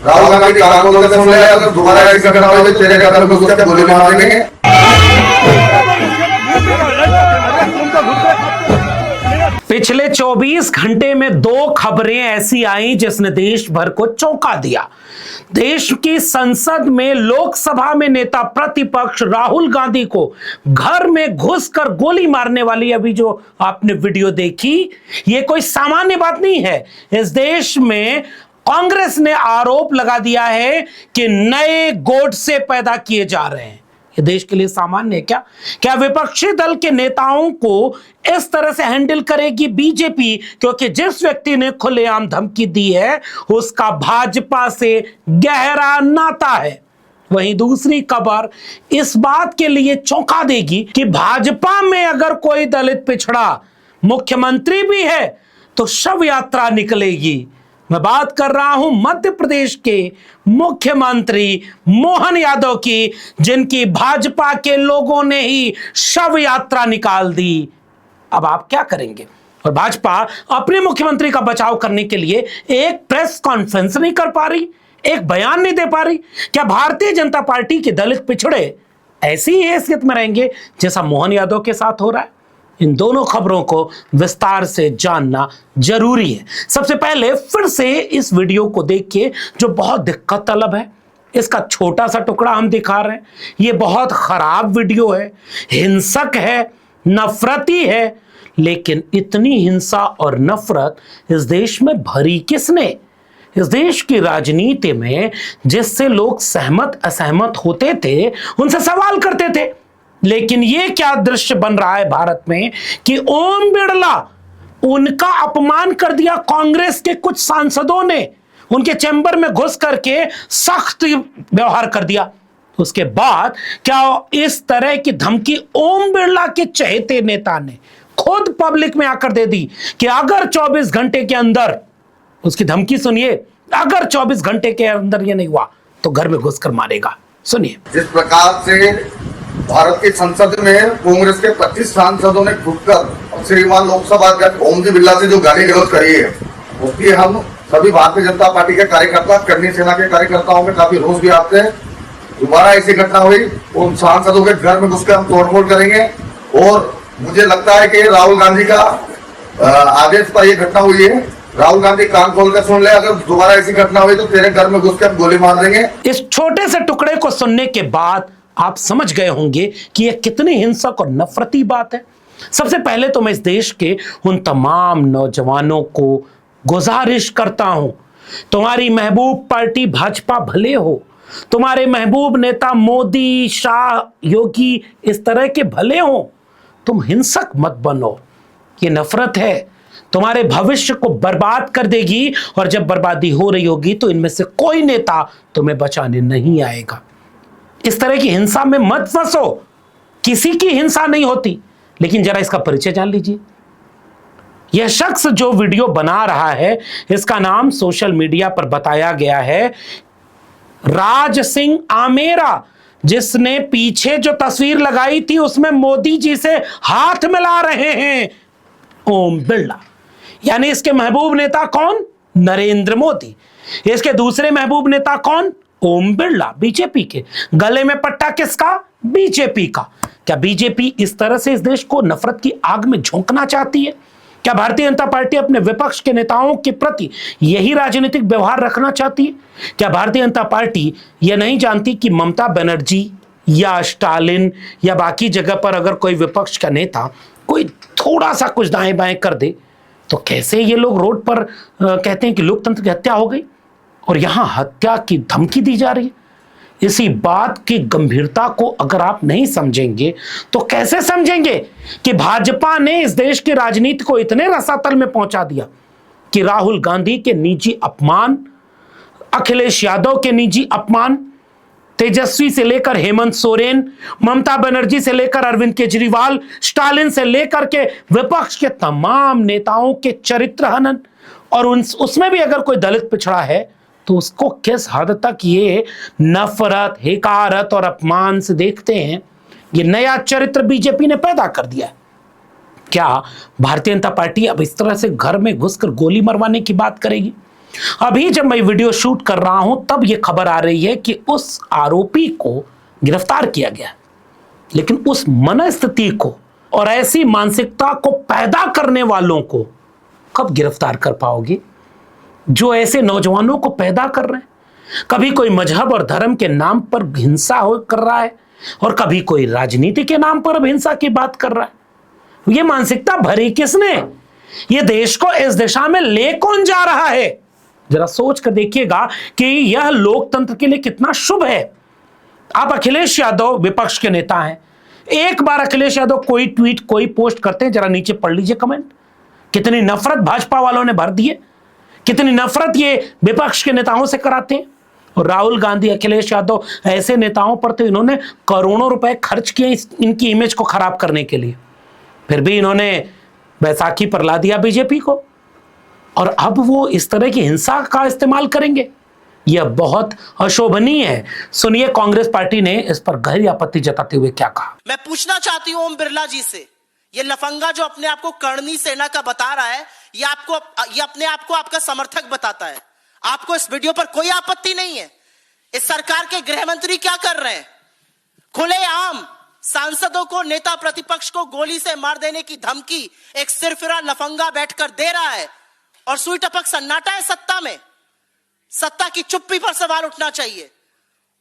राहुल गांधी कान खोल कर सुन ले, अगर दोबारा ऐसी घटना हो तो तेरे घर में घुस के गोली मार देंगे। पिछले 24 घंटे में 2 खबरें ऐसी आई जिसने देश भर को चौंका दिया। देश की संसद में लोकसभा में नेता प्रतिपक्ष राहुल गांधी को घर में घुसकर गोली मारने वाली अभी जो आपने वीडियो देखी, ये कोई सामान्य बात नहीं है। इस देश में कांग्रेस ने आरोप लगा दिया है कि नए गोडसे पैदा किए जा रहे हैं। ये देश के लिए सामान्य है क्या? क्या विपक्षी दल के नेताओं को इस तरह से हैंडल करेगी बीजेपी? क्योंकि जिस व्यक्ति ने खुलेआम धमकी दी है उसका भाजपा से गहरा नाता है। वहीं दूसरी खबर इस बात के लिए चौंका देगी कि भाजपा में अगर कोई दलित पिछड़ा मुख्यमंत्री भी है तो शव यात्रा निकलेगी। मैं बात कर रहा हूं मध्य प्रदेश के मुख्यमंत्री मोहन यादव की, जिनकी भाजपा के लोगों ने ही शव यात्रा निकाल दी। अब आप क्या करेंगे? और भाजपा अपने मुख्यमंत्री का बचाव करने के लिए एक प्रेस कॉन्फ्रेंस नहीं कर पा रही, एक बयान नहीं दे पा रही। क्या भारतीय जनता पार्टी के दलित पिछड़े ऐसी ही हैसियत में रहेंगे जैसा मोहन यादव के साथ हो रहा है? इन दोनों खबरों को विस्तार से जानना जरूरी है। सबसे पहले फिर से इस वीडियो को देखिए जो बहुत दिक्कत तलब है। इसका छोटा सा टुकड़ा हम दिखा रहे हैं। ये बहुत खराब वीडियो है, हिंसक है, नफरती है। लेकिन इतनी हिंसा और नफरत इस देश में भरी किसने? इस देश की राजनीति में जिससे लोग सहमत असहमत होते थे, उनसे सवाल करते थे। लेकिन ये क्या दृश्य बन रहा है भारत में कि ओम बिड़ला, उनका अपमान कर दिया कांग्रेस के कुछ सांसदों ने, उनके चैम्बर में घुस करके सख्त व्यवहार कर दिया। उसके बाद क्या इस तरह की धमकी ओम बिड़ला के चहेते नेता ने खुद पब्लिक में आकर दे दी कि अगर 24 घंटे के अंदर, उसकी धमकी सुनिए, अगर 24 घंटे के अंदर ये नहीं हुआ तो घर में घुसकर मारेगा। सुनिए। जिस प्रकार से भारत की संसद में कांग्रेस के 25 सांसदों ने घुसकर श्रीमान लोकसभा अध्यक्ष ओम बिड़ला से जो गाली गलौज करी है, उसकी हम सभी भारतीय जनता पार्टी के कार्यकर्ता, करनी सेना के कार्यकर्ताओं में काफी रोष भी आते हैं। दोबारा ऐसी घटना हुई उन सांसदों के घर में घुसकर हम तोड़फोड़ करेंगे। और मुझे लगता है कि राहुल गांधी का आदेश पर यह घटना हुई है। राहुल गांधी कान खोल कर सुन ले, अगर दोबारा ऐसी घटना हुई तो तेरे घर में घुसकर गोली मार देंगे। इस छोटे से टुकड़े को सुनने के बाद आप समझ गए होंगे कि यह कितनी हिंसक और नफरती बात है। सबसे पहले तो मैं इस देश के उन तमाम नौजवानों को गुजारिश करता हूं, तुम्हारी महबूब पार्टी भाजपा भले हो, तुम्हारे महबूब नेता मोदी, शाह, योगी इस तरह के भले हो, तुम हिंसक मत बनो। ये नफरत है, तुम्हारे भविष्य को बर्बाद कर देगी। और जब बर्बादी हो रही होगी तो इनमें से कोई नेता तुम्हें बचाने नहीं आएगा। इस तरह की हिंसा में मत फंसो। किसी की हिंसा नहीं होती। लेकिन जरा इसका परिचय जान लीजिए। यह शख्स जो वीडियो बना रहा है, इसका नाम सोशल मीडिया पर बताया गया है राज सिंह आमेरा, जिसने पीछे जो तस्वीर लगाई थी उसमें मोदी जी से हाथ मिला रहे हैं ओम बिड़ला। यानी इसके महबूब नेता कौन? नरेंद्र मोदी। इसके दूसरे महबूब नेता कौन? ओम बिड़ला, बीजेपी के। गले में पट्टा किसका? बीजेपी का। क्या बीजेपी इस तरह से इस देश को नफरत की आग में झोंकना चाहती है? क्या भारतीय जनता पार्टी अपने विपक्ष के नेताओं के प्रति यही राजनीतिक व्यवहार रखना चाहती है? क्या भारतीय जनता पार्टी यह नहीं जानती कि ममता बनर्जी या स्टालिन या बाकी जगह पर अगर कोई विपक्ष का नेता कोई थोड़ा सा कुछ दाएं बाएं कर दे तो कैसे ये लोग रोड पर कहते हैं कि लोकतंत्र की हत्या हो गई, और यहां हत्या की धमकी दी जा रही है। इसी बात की गंभीरता को अगर आप नहीं समझेंगे तो कैसे समझेंगे कि भाजपा ने इस देश की राजनीति को इतने रसातल में पहुंचा दिया कि राहुल गांधी के निजी अपमान, अखिलेश यादव के निजी अपमान, तेजस्वी से लेकर हेमंत सोरेन, ममता बनर्जी से लेकर अरविंद केजरीवाल, स्टालिन से लेकर के विपक्ष के तमाम नेताओं के चरित्र हनन, और उसमें भी अगर कोई दलित पिछड़ा है तो उसको किस हद तक ये नफरत, हिकारत और अपमान से देखते हैं। ये नया चरित्र बीजेपी ने पैदा कर दिया है। क्या भारतीय जनता पार्टी अब इस तरह से घर में घुसकर गोली मरवाने की बात करेगी? अभी जब मैं वीडियो शूट कर रहा हूं तब यह खबर आ रही है कि उस आरोपी को गिरफ्तार किया गया, लेकिन उस मनस्थिति को और ऐसी मानसिकता को पैदा करने वालों को कब गिरफ्तार कर पाओगे जो ऐसे नौजवानों को पैदा कर रहे हैं? कभी कोई मजहब और धर्म के नाम पर हिंसा कर रहा है और कभी कोई राजनीति के नाम पर हिंसा की बात कर रहा है। यह मानसिकता भरी किसने? यह देश को इस दिशा में ले कौन जा रहा है? जरा सोच कर देखिएगा कि यह लोकतंत्र के लिए कितना शुभ है। आप अखिलेश यादव विपक्ष के नेता हैं, एक बार अखिलेश यादव कोई ट्वीट कोई पोस्ट करते हैं, जरा नीचे पढ़ लीजिए कमेंट। कितनी नफरत भाजपा वालों ने भर दी है, कितनी नफरत ये विपक्ष के नेताओं से कराते हैं। और राहुल गांधी, अखिलेश यादव ऐसे नेताओं पर तो इन्होंने करोड़ों रुपए खर्च किए इनकी इमेज को खराब करने के लिए, फिर भी इन्होंने बैसाखी पर ला दिया बीजेपी को, और अब वो इस तरह की हिंसा का इस्तेमाल करेंगे। यह बहुत अशोभनीय है। सुनिए कांग्रेस पार्टी ने इस पर गहरी आपत्ति जताते हुए क्या कहा। मैं पूछना चाहती हूं ओम बिरला जी से, ये लफंगा जो अपने आप को करणी सेना का बता रहा है, ये अपने आप को आपका समर्थक बताता है। आपको इस वीडियो पर कोई आपत्ति नहीं है? इस सरकार के गृह मंत्री क्या कर रहे हैं? खुलेआम सांसदों को, नेता प्रतिपक्ष को गोली से मार देने की धमकी एक सिरफिरा लफंगा बैठकर दे रहा है, और सुई टपक सन्नाटा है सत्ता में। सत्ता की चुप्पी पर सवाल उठना चाहिए।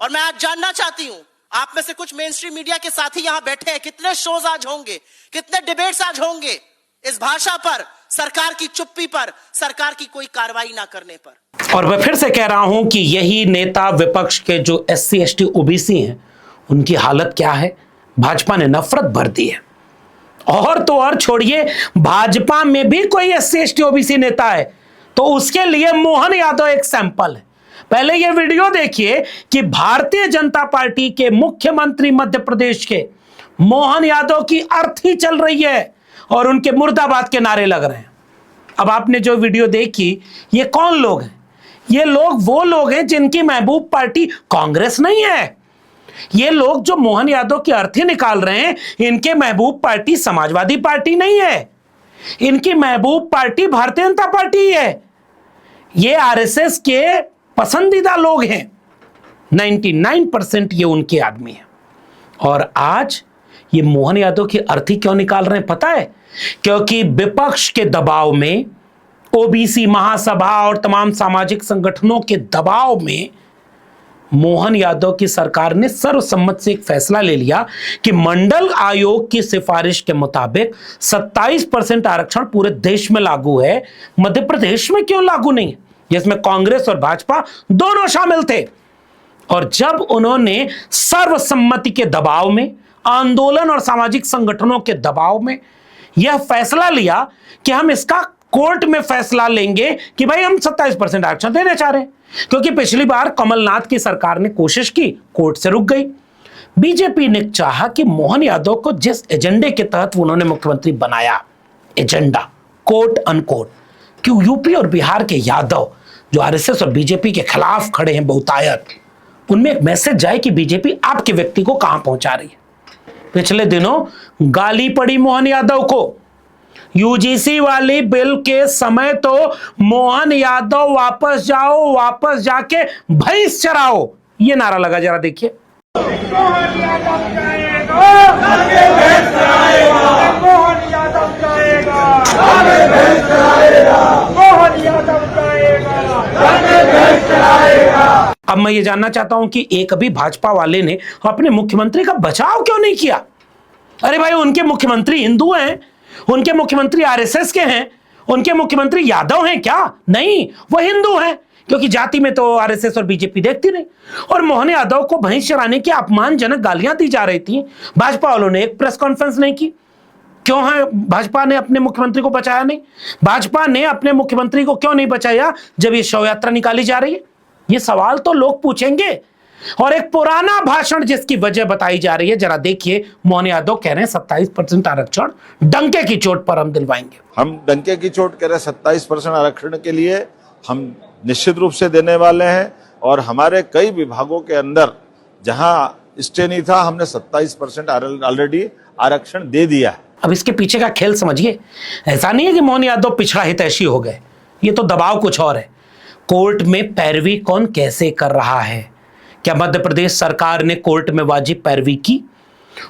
और मैं आज जानना चाहती हूं, आप में से कुछ मेन स्ट्रीम मीडिया के साथी यहां बैठे हैं, कितने शोज आज होंगे, कितने डिबेट्स आज होंगे इस भाषा पर, सरकार की चुप्पी पर, सरकार की कोई कार्रवाई ना करने पर। और मैं फिर से कह रहा हूं कि यही नेता विपक्ष के जो SC ST OBC हैं, उनकी हालत क्या है? भाजपा ने नफरत भर दी है। और तो और छोड़िए, भाजपा में भी कोई SC ST OBC नेता है तो उसके लिए मोहन यादव एक सैंपल है। पहले यह वीडियो देखिए कि भारतीय जनता पार्टी के मुख्यमंत्री मध्य प्रदेश के मोहन यादव की अर्थी चल रही है और उनके मुर्दाबाद के नारे लग रहे हैं। अब आपने जो वीडियो देखी, ये कौन लोग हैं? ये लोग वो लोग हैं जिनकी महबूब पार्टी कांग्रेस नहीं है। ये लोग जो मोहन यादव की अर्थी निकाल रहे हैं, इनके महबूब पार्टी समाजवादी पार्टी नहीं है, इनकी महबूब पार्टी भारतीय जनता पार्टी है। ये RSS के पसंदीदा लोग हैं। 99% ये उनके आदमी हैं। और आज ये मोहन यादव की अर्थी क्यों निकाल रहे हैं पता है? क्योंकि विपक्ष के दबाव में, OBC महासभा और तमाम सामाजिक संगठनों के दबाव में मोहन यादव की सरकार ने सर्वसम्मत से एक फैसला ले लिया कि मंडल आयोग की सिफारिश के मुताबिक 27% आरक्षण पूरे देश में लागू है। मध्य प्रदेश में क्यों लागू नहीं है, जिसमें कांग्रेस और भाजपा दोनों शामिल थे? और जब उन्होंने सर्वसम्मति के दबाव में, आंदोलन और सामाजिक संगठनों के दबाव में यह फैसला लिया कि हम इसका कोर्ट में फैसला लेंगे कि भाई हम 27% आरक्षण देना चाह रहे हैं, क्योंकि पिछली बार कमलनाथ की सरकार ने कोशिश की, कोर्ट से रुक गई। बीजेपी ने चाहा कि मोहन यादव को जिस एजेंडे के तहत उन्होंने मुख्यमंत्री बनाया, एजेंडा कोट अनकोट, कि यूपी और बिहार के यादव जो RSS और बीजेपी के खिलाफ खड़े हैं बहुतायत, उनमें एक मैसेज जाए कि बीजेपी आपके व्यक्ति को कहां पहुंचा रही है। पिछले दिनों गाली पड़ी मोहन यादव को। UGC वाली बिल के समय तो मोहन यादव वापस जाओ, वापस जाके भैंस चराओ, ये नारा लगा। जरा देखिए। मोहन यादव जाएगा, आगे भैंस चराएगा, मोहन यादव जाएगा, आगे भैंस चराएगा, मोहन यादव जाएगा, आगे भैंस चराएगा। अब मैं ये जानना चाहता हूं कि एक भी भाजपा वाले ने अपने मुख्यमंत्री का बचाव क्यों नहीं किया? अरे भाई, उनके मुख्यमंत्री हिंदू हैं, उनके मुख्यमंत्री RSS के हैं, उनके मुख्यमंत्री यादव हैं क्या? नहीं, वो हिंदू हैं, क्योंकि जाति में तो RSS और बीजेपी देखती नहीं। और मोहन यादव को भैंस चराने की अपमानजनक गालियां दी जा रही थी। भाजपा वालों ने एक प्रेस कॉन्फ्रेंस नहीं की। क्यों है भाजपा ने अपने मुख्यमंत्री को बचाया नहीं? भाजपा ने अपने मुख्यमंत्री को क्यों नहीं बचाया जब ये शव यात्रा निकाली जा रही है? ये सवाल तो लोग पूछेंगे। और एक पुराना भाषण जिसकी वजह बताई जा रही है, जरा देखिए। मोहन यादव कह रहे हैं 27% आरक्षण डंके की चोट पर हम दिलवाएंगे। हम डंके की चोट कह रहे हैं 27% आरक्षण के लिए हम निश्चित रूप से देने वाले हैं। और हमारे कई विभागों के अंदर जहां स्टे नहीं था, हमने 27% ऑलरेडी आरक्षण दे दिया है। अब इसके पीछे का खेल समझिए। ऐसा नहीं है कि मोहन यादव पिछड़ा हितैषी हो गए, ये तो दबाव कुछ और है। कोर्ट में पैरवी कौन कैसे कर रहा है? क्या मध्य प्रदेश सरकार ने कोर्ट में वाजिब पैरवी की?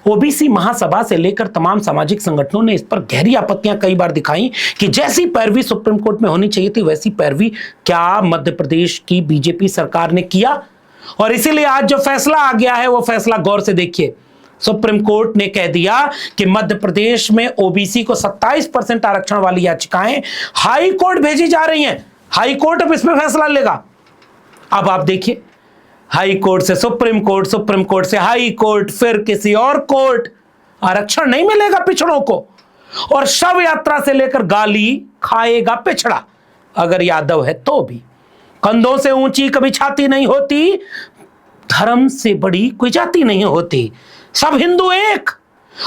ओबीसी महासभा से लेकर तमाम सामाजिक संगठनों ने इस पर गहरी आपत्तियां कई बार दिखाई कि जैसी पैरवी सुप्रीम कोर्ट में होनी चाहिए थी वैसी पैरवी क्या मध्य प्रदेश की बीजेपी सरकार ने किया? और इसीलिए आज जो फैसला आ गया है वो फैसला गौर से देखिए। सुप्रीम कोर्ट ने कह दिया कि मध्य प्रदेश में ओबीसी को 27% आरक्षण वाली याचिकाएं हाई कोर्ट भेजी जा रही हैं। हाई कोर्ट अब इसमें फैसला लेगा। अब आप देखिए, हाई कोर्ट से सुप्रीम कोर्ट, सुप्रीम कोर्ट से हाई कोर्ट, फिर किसी और कोर्ट, आरक्षण नहीं मिलेगा पिछड़ों को। और शव यात्रा से लेकर गाली खाएगा पिछड़ा, अगर यादव है तो भी। कंधों से ऊंची कभी छाती नहीं होती, धर्म से बड़ी कोई जाति नहीं होती, सब हिंदू एक।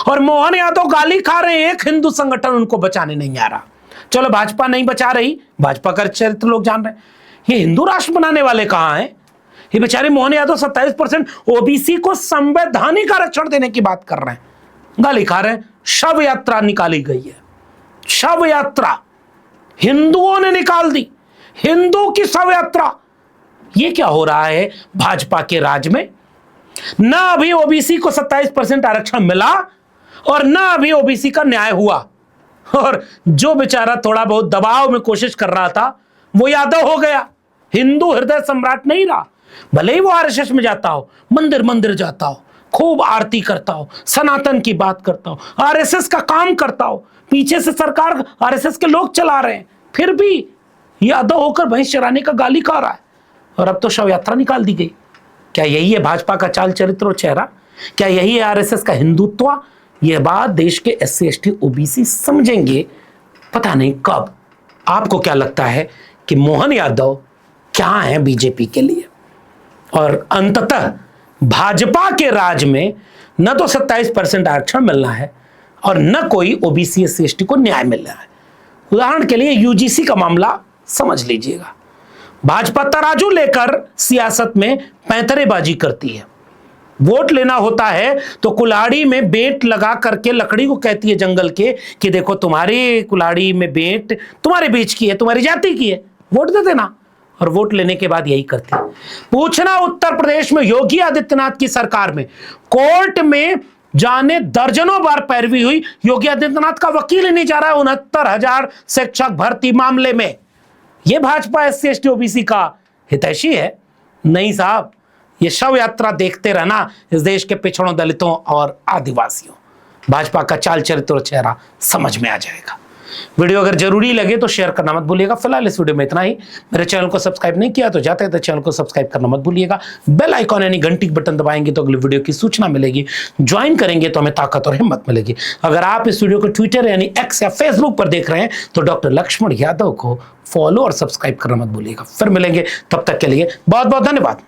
और मोहन यादव गाली खा रहे हैं, एक हिंदू संगठन उनको बचाने नहीं आ रहा। चलो भाजपा नहीं बचा रही, भाजपा का चरित्र लोग जान रहे हैं। ये हिंदू राष्ट्र बनाने वाले कहां हैं? ये बेचारे मोहन यादव 27% ओबीसी को संवैधानिक आरक्षण देने की बात कर रहे हैं, गाली खा रहे हैं। शव यात्रा निकाली गई है, शव यात्रा हिंदुओं ने निकाल दी, हिंदू की शव यात्रा। ये क्या हो रहा है भाजपा के राज में? ना अभी ओबीसी को 27% आरक्षण मिला और ना अभी ओबीसी का न्याय हुआ। और जो बेचारा थोड़ा बहुत दबाव में कोशिश कर रहा था वो यादव हो गया, हिंदू हृदय सम्राट नहीं रहा। भले ही वो आरएसएस में जाता हो, मंदिर मंदिर जाता हो, खूब आरती करता हो, सनातन की बात करता हो, आरएसएस का काम करता हो, पीछे से सरकार आरएसएस के लोग चला रहे हैं, फिर भी यादव होकर भैंस चराने का गाली खा रहा है। और अब तो शव यात्रा निकाल दी गई। क्या यही है भाजपा का चाल चरित्र और चेहरा? क्या यही है आरएसएस का हिंदुत्व? यह बात देश के एससी एसटी ओबीसी समझेंगे, पता नहीं कब। आपको क्या लगता है कि मोहन यादव क्या है बीजेपी के लिए? और अंततः भाजपा के राज में न तो 27% आरक्षण मिलना है और न कोई ओबीसी एससी एसटी को न्याय मिलना है। उदाहरण के लिए यूजीसी का मामला समझ लीजिएगा। भाजपा तराजू लेकर सियासत में पैंतरेबाजी करती है। वोट लेना होता है तो कुल्हाड़ी में बेंट लगा करके लकड़ी को कहती है जंगल के कि देखो तुम्हारी कुल्हाड़ी में बेंट तुम्हारे बीच की है, तुम्हारी जाति की है, वोट दे देना। और वोट लेने के बाद यही करती है। पूछना उत्तर प्रदेश में योगी आदित्यनाथ की सरकार में कोर्ट में जाने दर्जनों बार पैरवी हुई, योगी आदित्यनाथ का वकील ही नहीं जा रहा है 69,000 शिक्षक भर्ती मामले में। यह भाजपा एससी एसटी ओबीसी का हितैषी है? नहीं साहब, ये शव यात्रा देखते रहना इस देश के पिछड़ों, दलितों और आदिवासियों। भाजपा का चाल चरित्र और चेहरा समझ में आ जाएगा। वीडियो अगर जरूरी लगे तो शेयर करना मत भूलिएगा। फिलहाल इस वीडियो में इतना ही। मेरे चैनल को सब्सक्राइब नहीं किया तो जाते हैं तो चैनल को सब्सक्राइब करना मत भूलिएगा। बेल आइकॉन यानी घंटी बटन दबाएंगे तो अगले वीडियो की सूचना मिलेगी। ज्वाइन करेंगे तो हमें ताकत और हिम्मत मिलेगी। अगर आप इस वीडियो को ट्विटर यानी एक्स या फेसबुक पर देख रहे हैं तो डॉक्टर लक्ष्मण यादव को फॉलो और सब्सक्राइब करना मत भूलिएगा। फिर मिलेंगे, तब तक के लिए बहुत बहुत धन्यवाद।